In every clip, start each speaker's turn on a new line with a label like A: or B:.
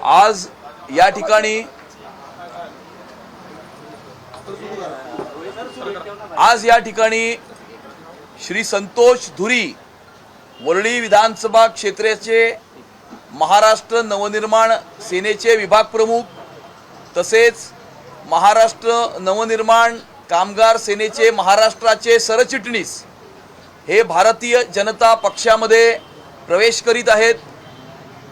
A: आज या ठिकाणी श्री संतोष धुरी वरळी विधानसभा क्षेत्राचे महाराष्ट्र नवनिर्माण सेनेचे विभाग प्रमुख तसेच महाराष्ट्र नवनिर्माण कामगार सेनेचे महाराष्ट्राचे सरचिटणीस हे भारतीय जनता पक्षामध्ये प्रवेश करीत आहेत।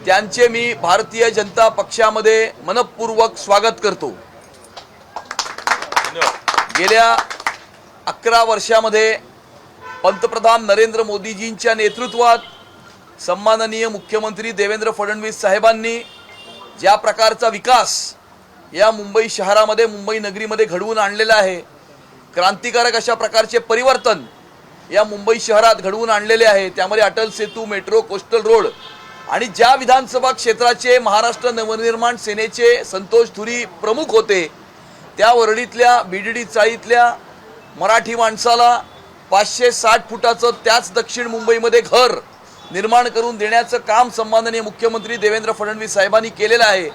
A: त्यांचे मी भारतीय जनता पक्षामध्ये मनपूर्वक स्वागत करतो। गेल्या 11 वर्षामध्ये पंतप्रधान नरेंद्र मोदीजींच्या नेतृत्वात सन्माननीय मुख्यमंत्री देवेंद्र फडणवीस साहेबांनी ज्या प्रकारचा विकास या मुंबई शहरामध्ये मुंबई नगरीमध्ये घडवून आणलेला आहे, क्रांतिकारक अशा प्रकारचे परिवर्तन या मुंबई शहरात घडवून आणलेले आहे। त्यामध्ये Atal Setu, metro, coastal road आणि ज्या विधानसभा क्षेत्राचे महाराष्ट्र नवनिर्माण सेनेचे संतोष धुरी प्रमुख होते त्या वरळीतल्या बीडीडी चाळीतल्या मराठी माणसाला 560 फुटाचं त्याच दक्षिण मुंबईमध्ये घर निर्माण करून देण्याचं काम सन्माननीय मुख्यमंत्री देवेंद्र फडणवीस साहेबांनी केलेलं आहे।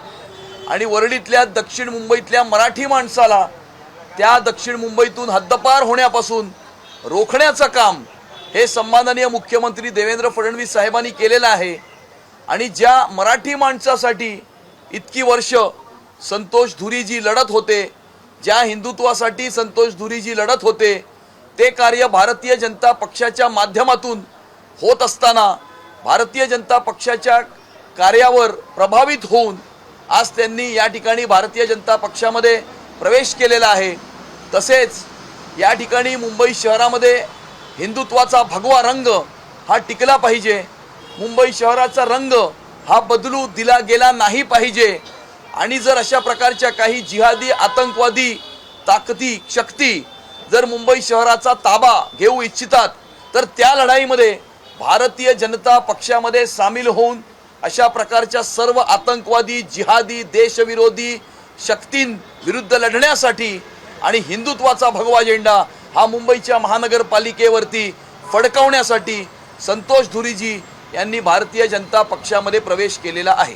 A: आणि वरळीतल्या दक्षिण मुंबईतल्या मराठी माणसाला त्या दक्षिण मुंबईतून हद्दपार होण्यापासून रोखण्याचं काम हे सन्माननीय मुख्यमंत्री देवेंद्र फडणवीस साहेबांनी केलेलं आहे। आणि ज्या मराठी माणसासाठी इतकी वर्ष संतोष धुरीजी लढत होते, ज्या हिंदुत्वासाठी संतोष धुरीजी लढत होते, ते कार्य भारतीय जनता पक्षाच्या माध्यमातून होत असताना भारतीय जनता पक्षाच्या कार्यावर प्रभावित होऊन आज त्यांनी या ठिकाणी भारतीय जनता पक्षामध्ये प्रवेश केलेला आहे। तसेच या ठिकाणी मुंबई शहरामध्ये हिंदुत्वाचा भगवा रंग हा टिकला पाहिजे, मुंबई शहराचा रंग हा बदलू दिला गेला नाही पाहिजे। आणि जर अशा प्रकारच्या काही जिहादी आतंकवादी ताकदी शक्ती जर मुंबई शहराचा ताबा घेऊ इच्छितात तर त्या लढाईमध्ये भारतीय जनता पक्षामध्ये सामील होऊन अशा प्रकारच्या सर्व आतंकवादी जिहादी देशविरोधी शक्तींविरुद्ध लढण्यासाठी आणि हिंदुत्वाचा भगवा झेंडा हा मुंबईच्या महानगरपालिकेवरती फडकवण्यासाठी संतोष धुरीजी यांनी भारतीय जनता पक्षामध्ये प्रवेश केलेला आहे।